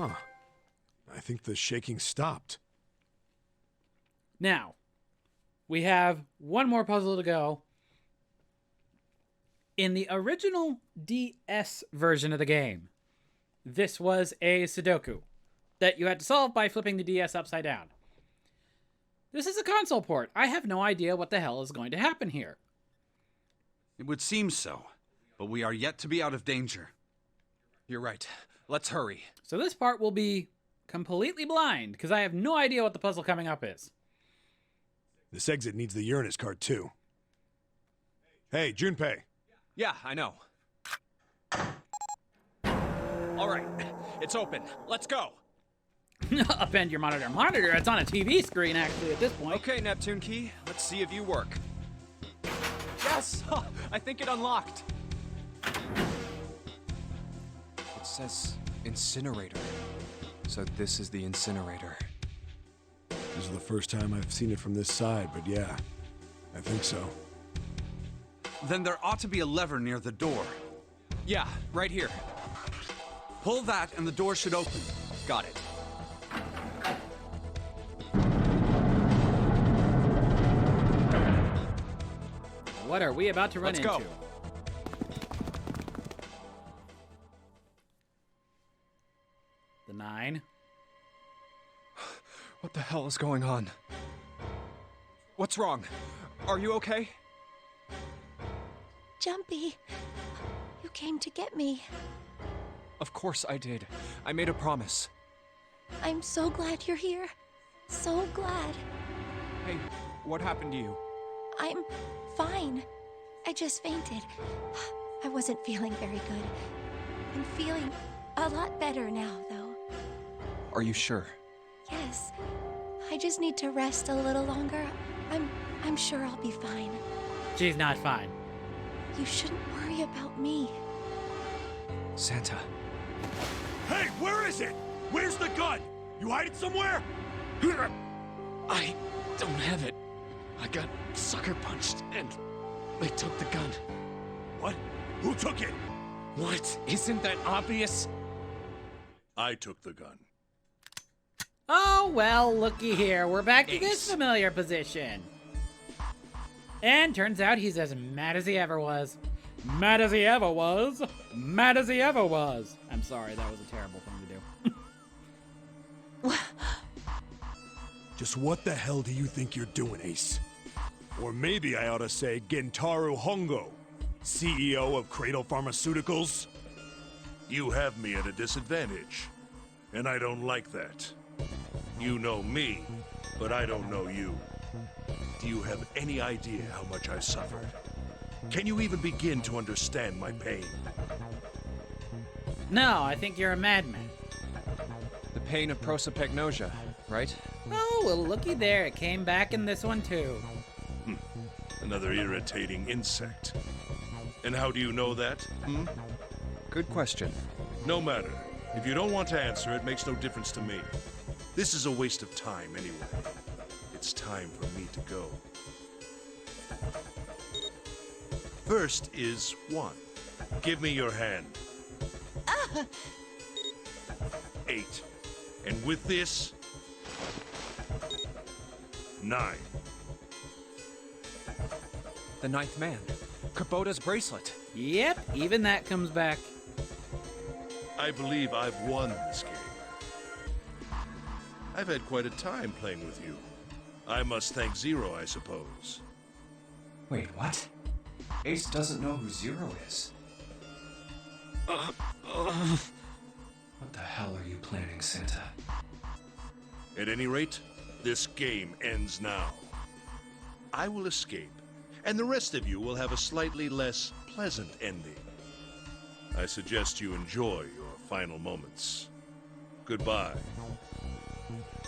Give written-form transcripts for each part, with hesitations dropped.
Huh. I think the shaking stopped. Now, we have one more puzzle to go. In the original DS version of the game, this was a Sudoku that you had to solve by flipping the DS upside down. This is a console port. I have no idea what the hell is going to happen here. It would seem so, but we are yet to be out of danger. You're right. Let's hurry. So this part will be completely blind, because I have no idea what the puzzle coming up is. This exit needs the Uranus card, too. Hey, Junpei. Yeah, I know. All right, it's open. Let's go. Upend your monitor. Monitor? It's on a TV screen, actually, at this point. Okay, Neptune Key. Let's see if you work. Yes! I think it unlocked. It says incinerator. So this is the incinerator. This is the first time I've seen it from this side, but yeah, I think so. Then there ought to be a lever near the door. Yeah, right here. Pull that and the door should open. Got it. What are we about to run Let's go. into? The 9. What the hell is going on? What's wrong? Are you okay? Jumpy, you came to get me. Of course I did. I made a promise. I'm so glad you're here. So glad. Hey, what happened to you? I'm fine. I just fainted. I wasn't feeling very good. I'm feeling a lot better now, though. Are you sure? Yes. I just need to rest a little longer. I'm sure I'll be fine. She's not fine. You shouldn't worry about me. Santa. Hey, where is it? Where's the gun? You hide it somewhere? I don't have it. I got sucker punched and they took the gun. What? Who took it? What? Isn't that obvious? I took the gun. Oh, well, looky here. We're back to this Ace. familiar position. And turns out he's as mad as he ever was. Mad as he ever was. Mad as he ever was. I'm sorry, that was a terrible thing to do. Just what the hell do you think you're doing, Ace? Or maybe I ought to say Gentaro Hongo, CEO of Cradle Pharmaceuticals? You have me at a disadvantage, and I don't like that. You know me, but I don't know you. Do you have any idea how much I suffered? Can you even begin to understand my pain? No, I think you're a madman. The pain of prosopagnosia, right? Oh, well, looky there. It came back in this one, too. Another irritating insect. And how do you know that? Good question. No matter. If you don't want to answer, it makes no difference to me. This is a waste of time anyway. It's time for me to go. First is 1. Give me your hand. 8. And with this, 9. The 9th man. Kubota's bracelet. Yep, even that comes back. I believe I've won this game. I've had quite a time playing with you. I must thank Zero, I suppose. Wait, what? Ace doesn't know who Zero is. What the hell are you planning, Santa? At any rate, this game ends now. I will escape, and the rest of you will have a slightly less pleasant ending. I suggest you enjoy your final moments. Goodbye.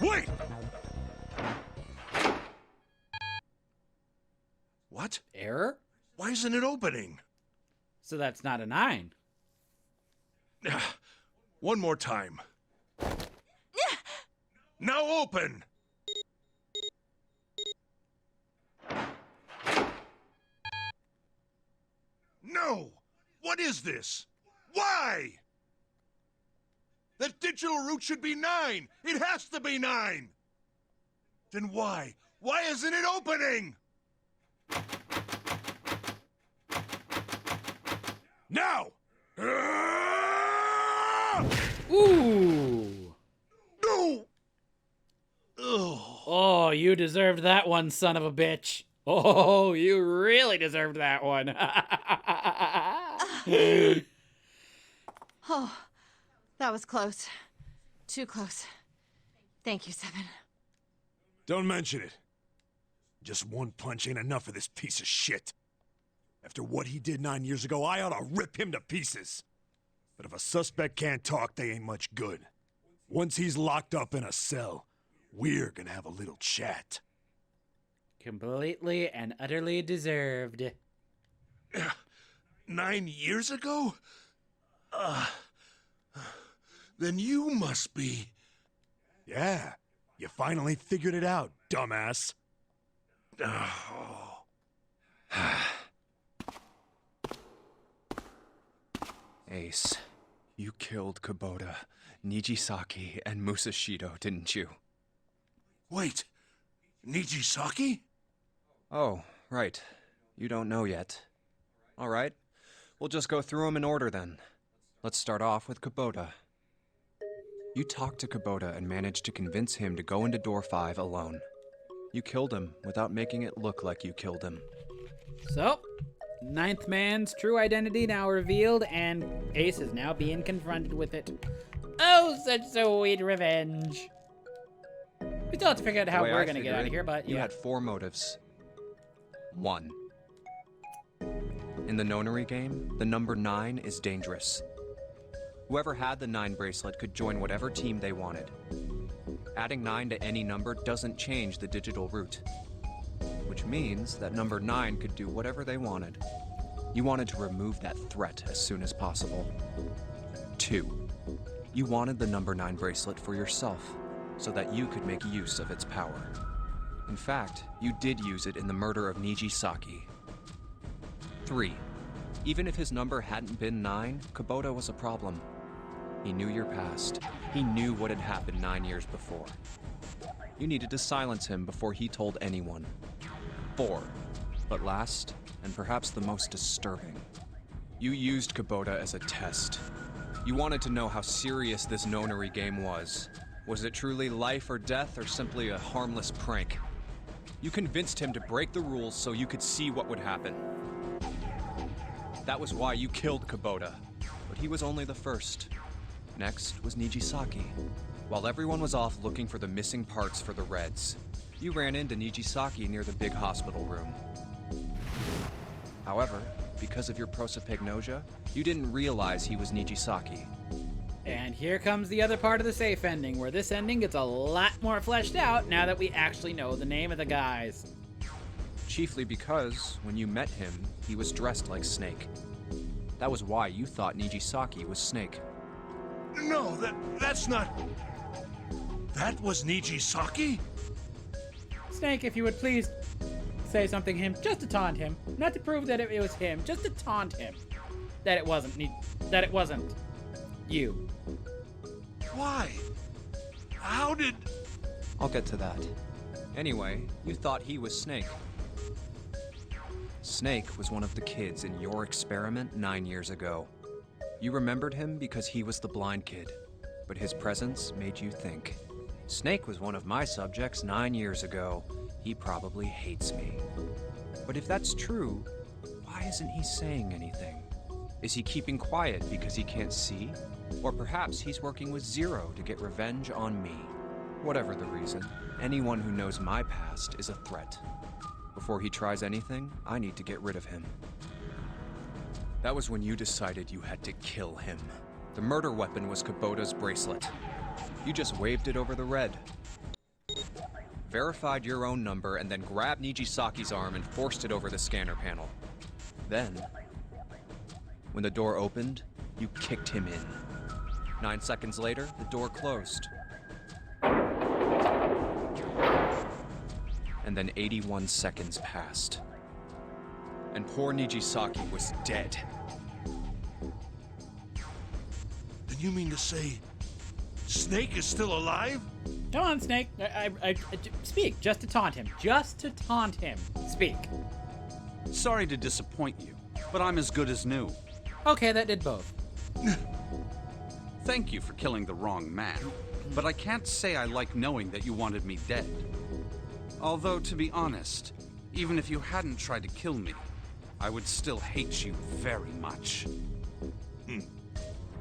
Wait! What? Error? Why isn't it opening? So that's not a 9. One more time. Now open! No! What is this? Why? That digital route should be 9! It has to be 9! Then why? Why isn't it opening? Now! Ooh! No! Ugh. Oh, you deserved that one, son of a bitch. Oh, you really deserved that one. Oh, that was close. Too close. Thank you, Seven. Don't mention it. Just one punch ain't enough for this piece of shit. After what he did 9 years ago, I ought to rip him to pieces. But if a suspect can't talk, they ain't much good. Once he's locked up in a cell, we're gonna have a little chat. Completely and utterly deserved. 9 years ago? Then you must be... Yeah, you finally figured it out, dumbass. Oh. Ace, you killed Kubota, Nijisaki, and Musashido, didn't you? Wait, Nijisaki? Oh, right. You don't know yet. All right. We'll just go through them in order then. Let's start off with Kubota. You talked to Kubota and managed to convince him to go into door 5 alone. You killed him without making it look like you killed him. So, Ninth Man's true identity now revealed, and Ace is now being confronted with it. Oh, such sweet revenge. We still have to figure out how The way we're I going to get figure out of it, here, but you yeah. had 4 motives. 1. In the nonary game, the number 9 is dangerous. Whoever had the 9 bracelet could join whatever team they wanted. Adding 9 to any number doesn't change the digital route, which means that number 9 could do whatever they wanted. You wanted to remove that threat as soon as possible. 2. You wanted the number 9 bracelet for yourself, so that you could make use of its power. In fact, you did use it in the murder of Nijisaki. 3. Even if his number hadn't been 9, Kubota was a problem. He knew your past. He knew what had happened 9 years before. You needed to silence him before he told anyone. 4. But last, and perhaps the most disturbing, you used Kubota as a test. You wanted to know how serious this nonary game was. Was it truly life or death, or simply a harmless prank? You convinced him to break the rules so you could see what would happen. That was why you killed Kubota, but he was only the first. Next was Nijisaki. While everyone was off looking for the missing parts for the Reds, you ran into Nijisaki near the big hospital room. However, because of your prosopagnosia, you didn't realize he was Nijisaki. And here comes the other part of the safe ending, where this ending gets a lot more fleshed out now that we actually know the name of the guys. Chiefly because, when you met him, he was dressed like Snake. That was why you thought Nijisaki was Snake. No, that's not... That was Nijisaki? Snake, if you would please say something to him, just to taunt him. Not to prove that it was him, just to taunt him. That it wasn't you. Why? How did... I'll get to that. Anyway, you thought he was Snake. Snake was one of the kids in your experiment 9 years ago. You remembered him because he was the blind kid, but his presence made you think. Snake was one of my subjects 9 years ago. He probably hates me. But if that's true, why isn't he saying anything? Is he keeping quiet because he can't see? Or perhaps he's working with Zero to get revenge on me. Whatever the reason, anyone who knows my past is a threat. Before he tries anything, I need to get rid of him. That was when you decided you had to kill him. The murder weapon was Kubota's bracelet. You just waved it over the red. Verified your own number and then grabbed Nijisaki's arm and forced it over the scanner panel. Then, when the door opened, you kicked him in. 9 seconds later, the door closed. And then 81 seconds passed. And poor Nijisaki was dead. Then you mean to say Snake is still alive? Come on, Snake. Speak, just to taunt him. Just to taunt him. Speak. Sorry to disappoint you, but I'm as good as new. Okay, that did both. Thank you for killing the wrong man, but I can't say I like knowing that you wanted me dead. Although, to be honest, even if you hadn't tried to kill me, I would still hate you very much.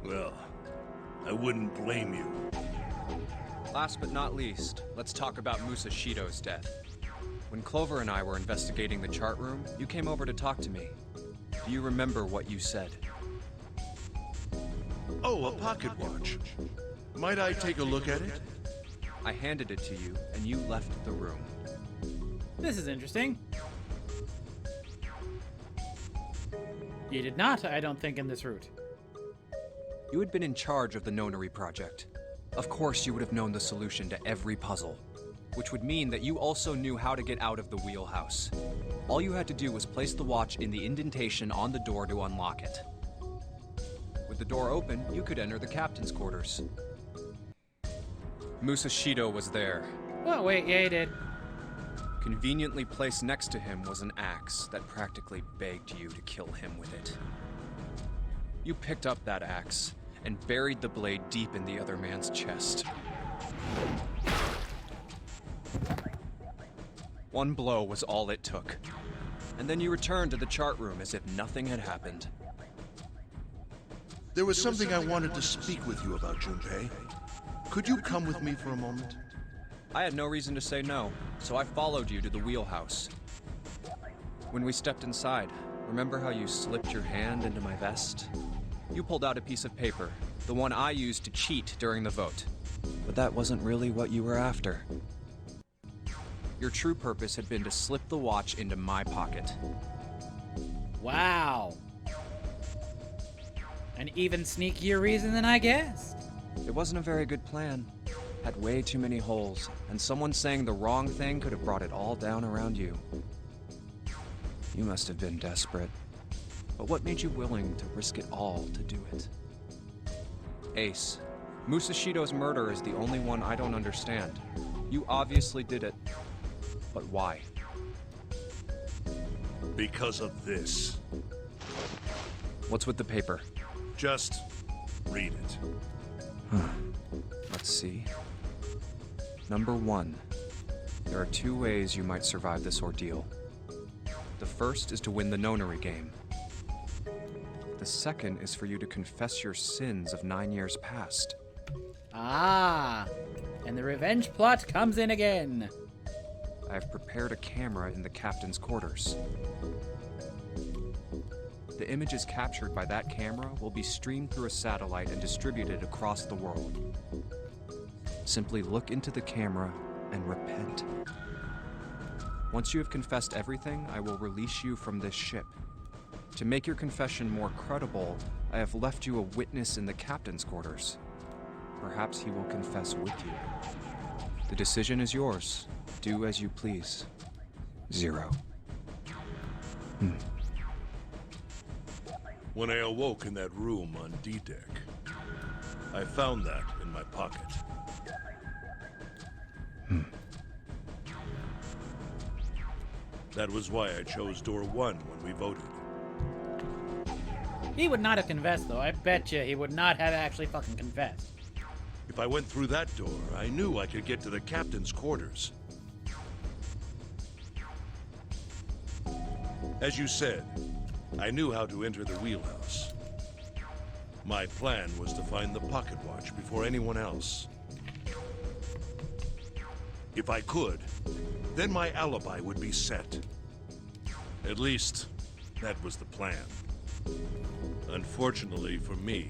Well, I wouldn't blame you. Last but not least, let's talk about Musashido's death. When Clover and I were investigating the chart room, you came over to talk to me. Do you remember what you said? Oh, a pocket watch. Might I take a look at it? I handed it to you, and you left the room. This is interesting. You did not, I don't think, in this route. You had been in charge of the Nonary project. Of course you would have known the solution to every puzzle, which would mean that you also knew how to get out of the wheelhouse. All you had to do was place the watch in the indentation on the door to unlock it. With the door open, you could enter the captain's quarters. Musashido was there. Oh, wait, yeah, he did. Conveniently placed next to him was an axe that practically begged you to kill him with it. You picked up that axe and buried the blade deep in the other man's chest. One blow was all it took. And then you returned to the chart room as if nothing had happened. There was something I wanted to speak with you about, Junpei. Could you come with me for a moment? I had no reason to say no, so I followed you to the wheelhouse. When we stepped inside, remember how you slipped your hand into my vest? You pulled out a piece of paper, the one I used to cheat during the vote. But that wasn't really what you were after. Your true purpose had been to slip the watch into my pocket. Wow. An even sneakier reason than I guessed. It wasn't a very good plan. Had way too many holes, and someone saying the wrong thing could have brought it all down around you. You must have been desperate. But what made you willing to risk it all to do it? Ace, Musashido's murder is the only one I don't understand. You obviously did it. But why? Because of this. What's with the paper? Just read it. Let's see. Number 1. There are 2 ways you might survive this ordeal. The first is to win the Nonary game. The second is for you to confess your sins of 9 years past. Ah, and the revenge plot comes in again. I have prepared a camera in the captain's quarters. The images captured by that camera will be streamed through a satellite and distributed across the world. Simply look into the camera and repent. Once you have confessed everything, I will release you from this ship. To make your confession more credible, I have left you a witness in the captain's quarters. Perhaps he will confess with you. The decision is yours. Do as you please. 0. When I awoke in that room on D-Deck, I found that in my pocket. That was why I chose door 1 when we voted. He would not have confessed, though. I bet you he would not have actually fucking confessed. If I went through that door, I knew I could get to the captain's quarters. As you said, I knew how to enter the wheelhouse. My plan was to find the pocket watch before anyone else. If I could, then my alibi would be set. At least, that was the plan. Unfortunately for me,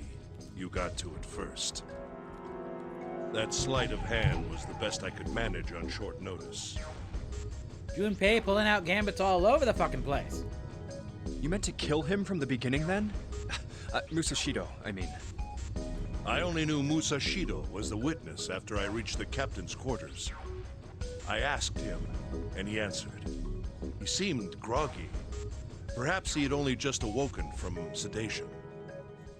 you got to it first. That sleight of hand was the best I could manage on short notice. Junpei pulling out gambits all over the fucking place. You meant to kill him from the beginning, then? Musashido, I mean. I only knew Musashido was the witness after I reached the captain's quarters. I asked him, and he answered. He seemed groggy. Perhaps he had only just awoken from sedation.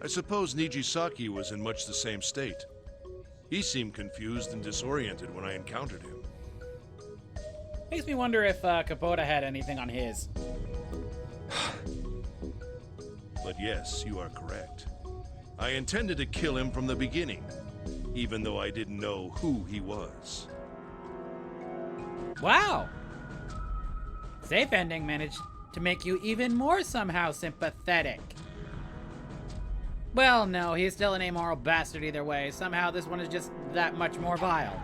I suppose Nijisaki was in much the same state. He seemed confused and disoriented when I encountered him. Makes me wonder if Kubota had anything on his. But yes, you are correct. I intended to kill him from the beginning, even though I didn't know who he was. Wow! Safe ending managed to make you even more somehow sympathetic. Well, no, he's still an amoral bastard either way. Somehow this one is just that much more vile.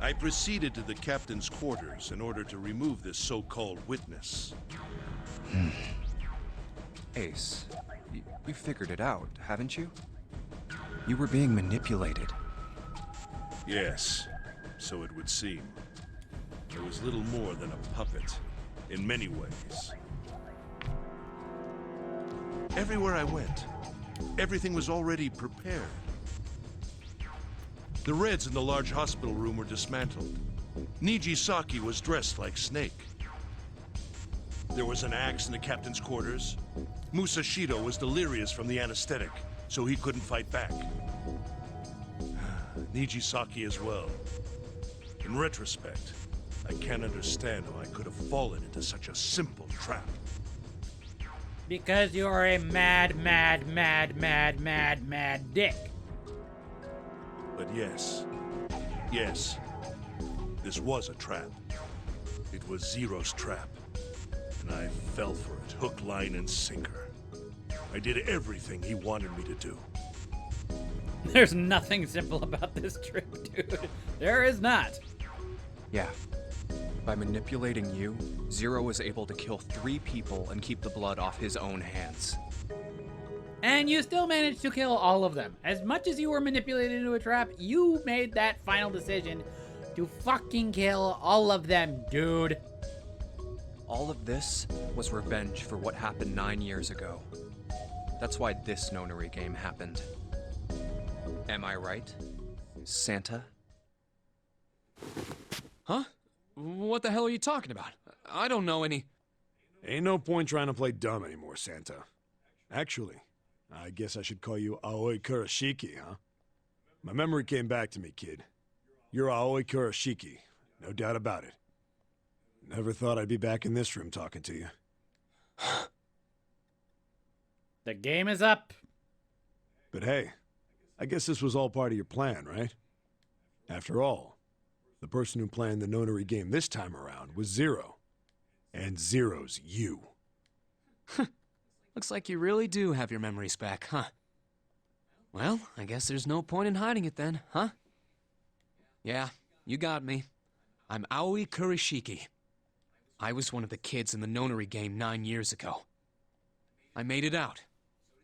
I proceeded to the captain's quarters in order to remove this so-called witness. Ace, you figured it out, haven't you? You were being manipulated. Yes, so it would seem. I was little more than a puppet, in many ways. Everywhere I went, everything was already prepared. The Reds in the large hospital room were dismantled. Nijisaki was dressed like Snake. There was an axe in the captain's quarters. Musashido was delirious from the anesthetic, so he couldn't fight back. Nijisaki as well. In retrospect, I can't understand how I could have fallen into such a simple trap. Because you're a mad dick. But yes, this was a trap. It was Zero's trap, and I fell for it, hook, line, and sinker. I did everything he wanted me to do. There's nothing simple about this trip, dude. There is not. Yeah. By manipulating you, Zero was able to kill 3 people and keep the blood off his own hands. And you still managed to kill all of them. As much as you were manipulated into a trap, you made that final decision to fucking kill all of them, dude. All of this was revenge for what happened 9 years ago. That's why this nonary game happened. Am I right, Santa? Huh? What the hell are you talking about? I don't know any... Ain't no point trying to play dumb anymore, Santa. Actually, I guess I should call you Aoi Kurashiki, huh? My memory came back to me, kid. You're Aoi Kurashiki, no doubt about it. Never thought I'd be back in this room talking to you. The game is up. But hey, I guess this was all part of your plan, right? After all, the person who planned the nonary game this time around was Zero. And Zero's you. Looks like you really do have your memories back, huh? Well, I guess there's no point in hiding it then, huh? Yeah, you got me. I'm Aoi Kurashiki. I was one of the kids in the nonary game 9 years ago. I made it out.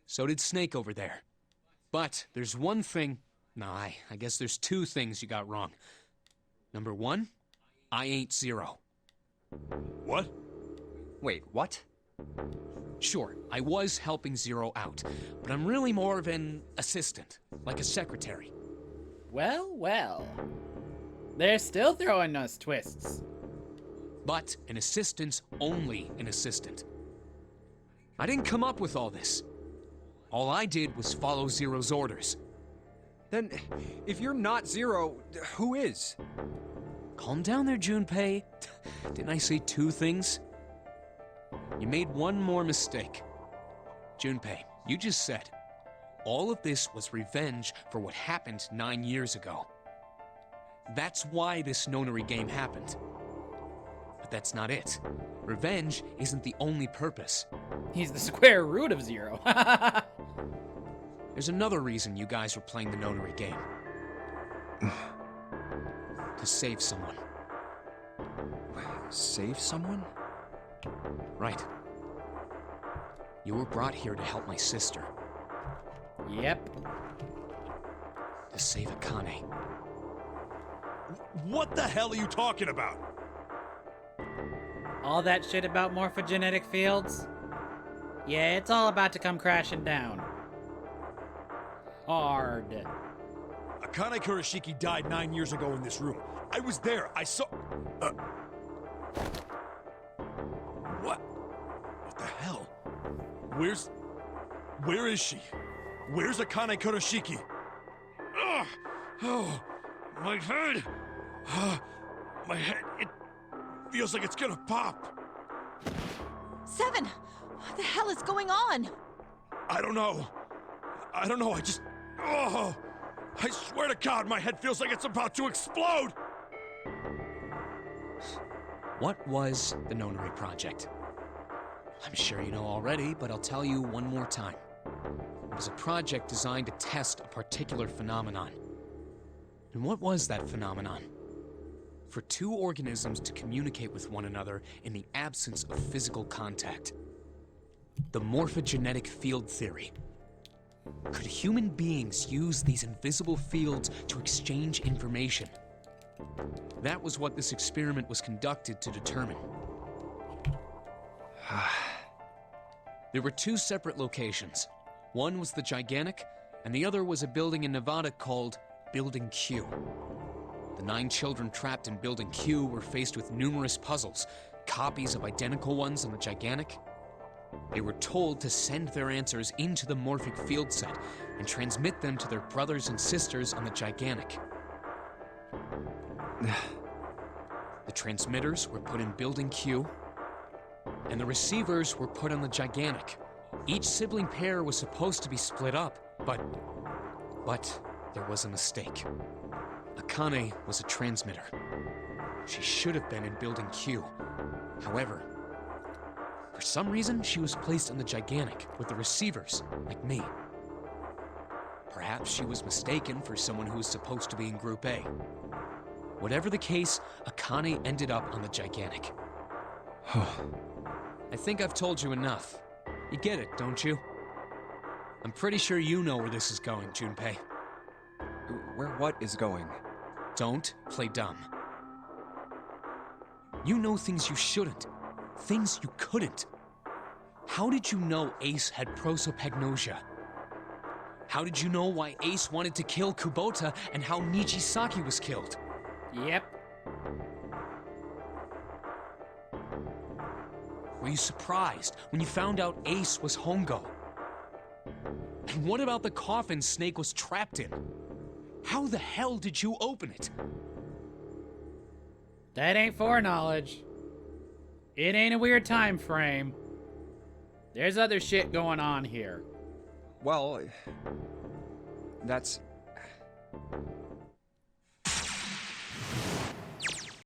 So did Snake over there. But there's one thing... No, I guess there's 2 things you got wrong. Number 1, I ain't Zero. What? Wait, what? Sure, I was helping Zero out, but I'm really more of an assistant, like a secretary. Well, well. They're still throwing us twists. But an assistant's only an assistant. I didn't come up with all this. All I did was follow Zero's orders. Then, if you're not Zero, who is? Calm down there, Junpei. Didn't I say 2 things? You made one more mistake. Junpei, you just said, all of this was revenge for what happened 9 years ago. That's why this nonary game happened. But that's not it. Revenge isn't the only purpose. He's the square root of Zero. There's another reason you guys were playing the notary game. To save someone. Save someone? Right. You were brought here to help my sister. Yep. To save Akane. What the hell are you talking about? All that shit about morphogenetic fields? Yeah, it's all about to come crashing down. Hard. Akane Kurashiki died 9 years ago in this room. I was there. I saw... What? What the hell? Where is she? Where's Akane Kurashiki? Ugh! Oh, my head! My head, it feels like it's gonna pop. 7! What the hell is going on? I don't know. I just... Oh! I swear to God, my head feels like it's about to explode! What was the Nonary Project? I'm sure you know already, but I'll tell you one more time. It was a project designed to test a particular phenomenon. And what was that phenomenon? For two organisms to communicate with one another in the absence of physical contact. The morphogenetic field theory. Could human beings use these invisible fields to exchange information? That was what this experiment was conducted to determine. There were two separate locations. One was the Gigantic, and the other was a building in Nevada called Building Q. The 9 children trapped in Building Q were faced with numerous puzzles, copies of identical ones on the Gigantic. They were told to send their answers into the morphic field set and transmit them to their brothers and sisters on the Gigantic. The transmitters were put in Building Q, and the receivers were put on the Gigantic. Each sibling pair was supposed to be split up, but there was a mistake. Akane was a transmitter. She should have been in Building Q. However, for some reason, she was placed on the Gigantic with the receivers, like me. Perhaps she was mistaken for someone who was supposed to be in Group A. Whatever the case, Akane ended up on the Gigantic. I think I've told you enough. You get it, don't you? I'm pretty sure you know where this is going, Junpei. Where what is going? Don't play dumb. You know things you shouldn't. Things you couldn't. How did you know Ace had prosopagnosia? How did you know why Ace wanted to kill Kubota and how Nijisaki was killed? Yep. Were you surprised when you found out Ace was Hongo? And what about the coffin Snake was trapped in? How the hell did you open it? That ain't foreknowledge. It ain't a weird time frame. There's other shit going on here. Well, that's...